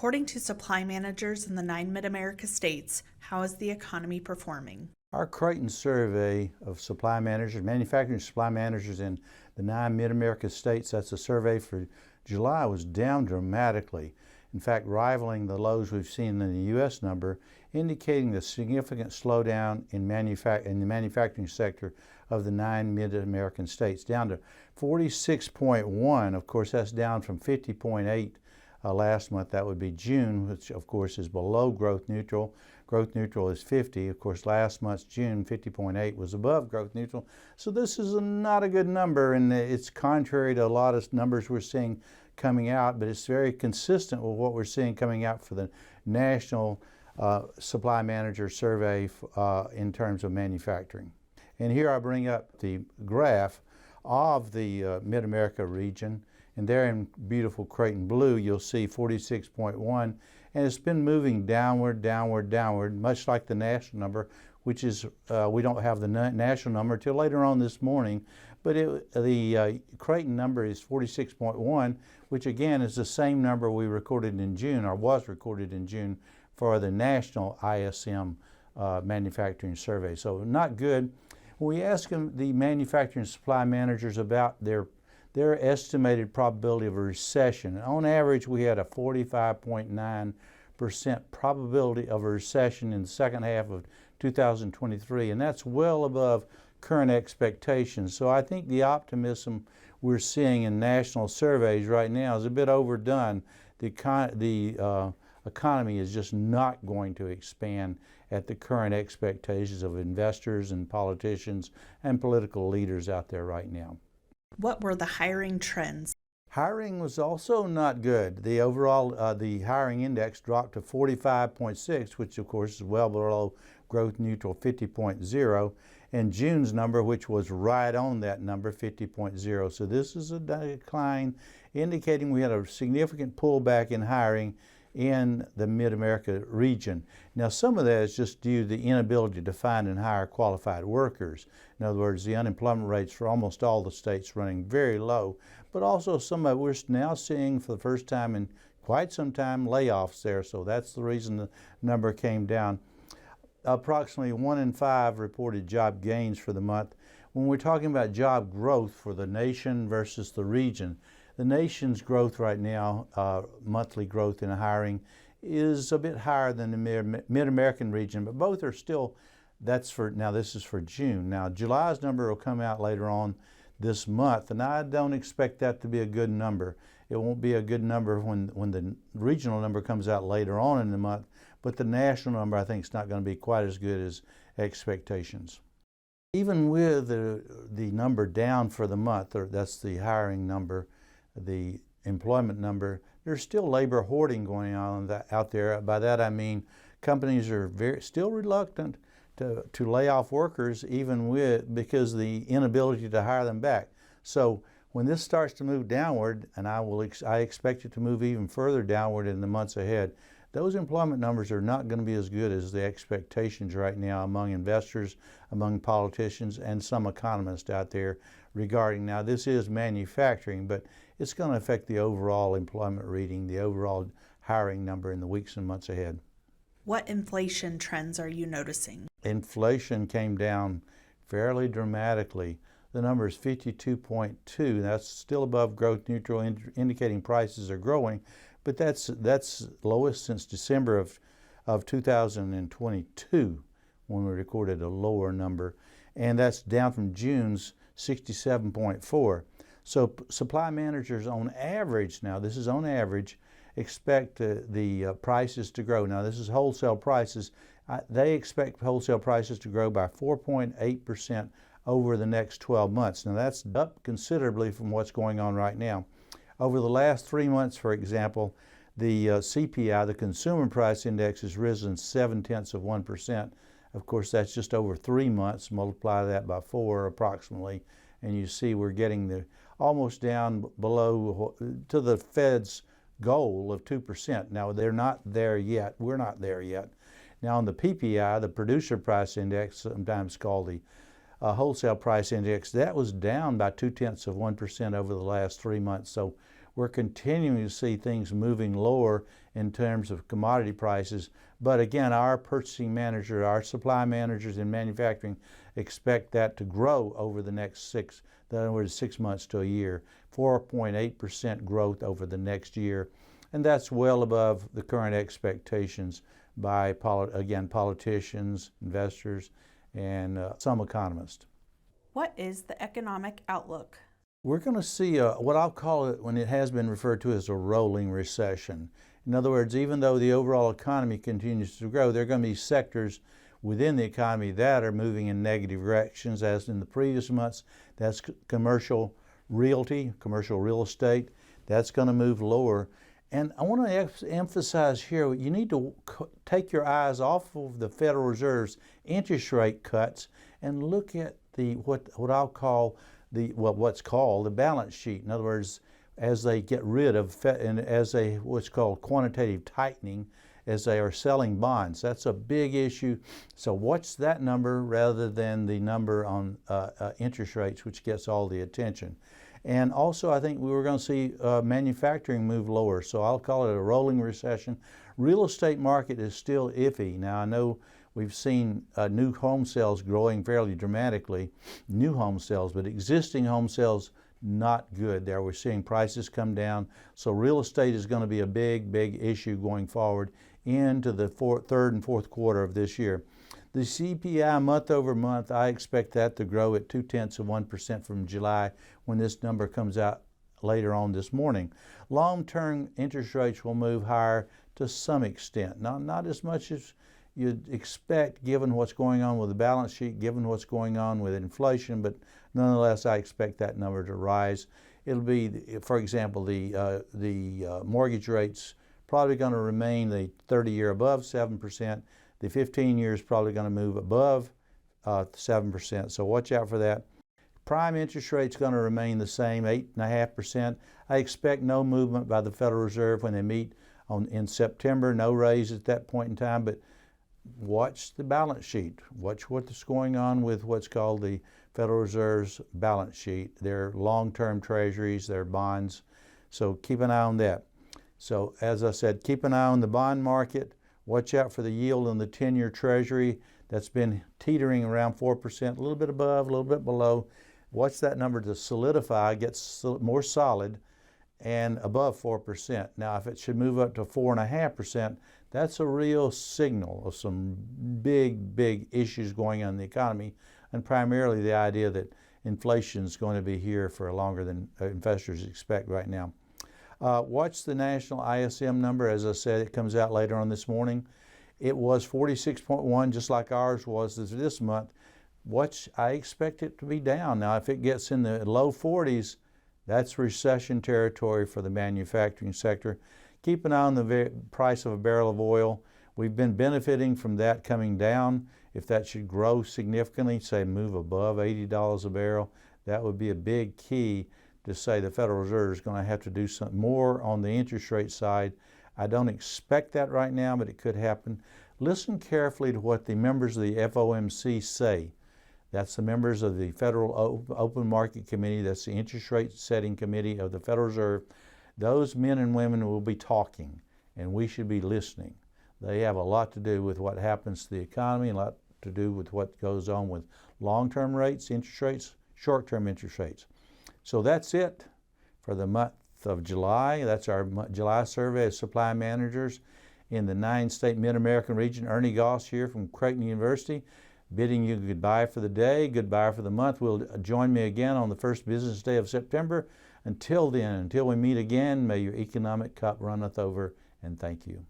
According to supply managers in the 9 Mid-America states, how is the economy performing? Our Creighton survey of supply managers, manufacturing supply managers in the 9 Mid-America states, that's a survey for July, was down dramatically. In fact, rivaling the lows we've seen in the U.S. number, indicating the significant slowdown in the manufacturing sector of the 9 Mid-American states, down to 46.1. Of course, that's down from 50.8 last month. That would be June, which of course is below growth neutral. Growth neutral is 50. Of course, last month's June, 50.8 was above growth neutral. So this is not a good number, and it's contrary to a lot of numbers we're seeing coming out, but it's very consistent with what we're seeing coming out for the National Supply Manager Survey in terms of manufacturing. And here I bring up the graph of the Mid-America region, and there in beautiful Creighton blue you'll see 46.1, and it's been moving downward, downward, downward, much like the national number, which is, we don't have the national number till later on this morning, but the Creighton number is 46.1, which again is the same number we recorded in June, or was recorded in June, for the national ISM manufacturing survey. So not good. When we ask them, the manufacturing supply managers, about their estimated probability of a recession, on average we had a 45.9% probability of a recession in the second half of 2023, and that's well above current expectations. So I think the optimism we're seeing in national surveys right now is a bit overdone. The economy is just not going to expand at the current expectations of investors and politicians and political leaders out there right now. What were the hiring trends? Hiring was also not good. The overall, the hiring index dropped to 45.6, which of course is well below growth neutral 50.0, and June's number, which was right on that number, 50.0. So this is a decline, indicating we had a significant pullback in hiring in the Mid-America region. Now, some of that is just due to the inability to find and hire qualified workers. In other words, the unemployment rates for almost all the states running very low, but also some of it we're now seeing for the first time in quite some time layoffs there, so that's the reason the number came down. Approximately 1 in 5 reported job gains for the month. When we're talking about job growth for the nation versus the region, the nation's growth right now, monthly growth in hiring, is a bit higher than the Mid-American region, but both are still, now this is for June. Now July's number will come out later on this month, and I don't expect that to be a good number. It won't be a good number when the regional number comes out later on in the month, but the national number I think is not going to be quite as good as expectations. Even with the number down for the month, or that's the hiring number, the employment number, there's still labor hoarding going on out there. By that I mean companies are still reluctant to lay off workers, even because the inability to hire them back. So when this starts to move downward, and I expect it to move even further downward in the months ahead, those employment numbers are not going to be as good as the expectations right now among investors, among politicians, and some economists out there regarding, now this is manufacturing, but it's going to affect the overall employment reading, the overall hiring number in the weeks and months ahead. What inflation trends are you noticing? Inflation came down fairly dramatically. The number is 52.2. That's still above growth neutral, indicating prices are growing, but that's lowest since December of 2022, when we recorded a lower number, and that's down from June's 67.4. So supply managers on average, now this is on average, expect the prices to grow. Now this is wholesale prices. They expect wholesale prices to grow by 4.8% over the next 12 months. Now that's up considerably from what's going on right now. Over the last 3 months, for example, the CPI, the Consumer Price Index, has risen 0.7%. Of course, that's just over 3 months. Multiply that by 4 approximately, and you see we're getting almost down below to the Fed's goal of 2%. Now, they're not there yet. We're not there yet. Now, on the PPI, the Producer Price Index, sometimes called the wholesale price index, that was down by 0.2% over the last 3 months. So we're continuing to see things moving lower in terms of commodity prices. But again, our purchasing manager, our supply managers in manufacturing expect that to grow over the next in other words, 6 months to a year, 4.8% growth over the next year. And that's well above the current expectations by, again, politicians, investors, and some economists. What is the economic outlook? We're going to see what I'll call it, when it has been referred to as a rolling recession. In other words, even though the overall economy continues to grow, there are going to be sectors within the economy that are moving in negative directions, as in the previous months. That's commercial realty, commercial real estate. That's going to move lower. And I want to emphasize here, you need to take your eyes off of the Federal Reserve's interest rate cuts and look at what I'll call what's called the balance sheet. In other words, as they get rid of what's called quantitative tightening, as they are selling bonds. That's a big issue. So watch that number rather than the number on interest rates, which gets all the attention. And also, I think we were going to see manufacturing move lower. So I'll call it a rolling recession. Real estate market is still iffy. Now, I know we've seen new home sales growing fairly dramatically, new home sales, but existing home sales not good there. We're seeing prices come down. So real estate is going to be a big, big issue going forward into the third and fourth quarter of this year. The CPI month over month, I expect that to grow at 0.2% from July when this number comes out later on this morning. Long-term interest rates will move higher to some extent. Now, not as much as you'd expect given what's going on with the balance sheet, given what's going on with inflation, but nonetheless, I expect that number to rise. It'll be, for example, the mortgage rates probably going to remain the 30-year above 7%. The 15-year is probably going to move above 7%, so watch out for that. Prime interest rate's going to remain the same, 8.5%. I expect no movement by the Federal Reserve when they meet in September, no raise at that point in time, but watch the balance sheet. Watch what's going on with what's called the Federal Reserve's balance sheet, their long-term treasuries, their bonds. So keep an eye on that. So as I said, keep an eye on the bond market. Watch out for the yield on the 10-year treasury. That's been teetering around 4%, a little bit above, a little bit below. Watch that number to solidify, get more solid, and above 4%. Now, if it should move up to 4.5%, that's a real signal of some big, big issues going on in the economy, and primarily the idea that inflation is going to be here for longer than investors expect right now. Watch the national ISM number. As I said, it comes out later on this morning. It was 46.1, just like ours was this month. I expect it to be down. Now, if it gets in the low 40s, that's recession territory for the manufacturing sector. Keep an eye on the price of a barrel of oil. We've been benefiting from that coming down. If that should grow significantly, say move above $80 a barrel, that would be a big key to say the Federal Reserve is going to have to do something more on the interest rate side. I don't expect that right now, but it could happen. Listen carefully to what the members of the FOMC say. That's the members of the Federal Open Market Committee. That's the interest rate setting committee of the Federal Reserve. Those men and women will be talking, and we should be listening. They have a lot to do with what happens to the economy, and a lot to do with what goes on with long-term rates, interest rates, short-term interest rates. So that's it for the month of July. That's our July survey of supply managers in the 9-state Mid-American region. Ernie Goss here from Creighton University, bidding you goodbye for the day, goodbye for the month. Will join me again on the first business day of September. Until then, until we meet again, may your economic cup runneth over, and thank you.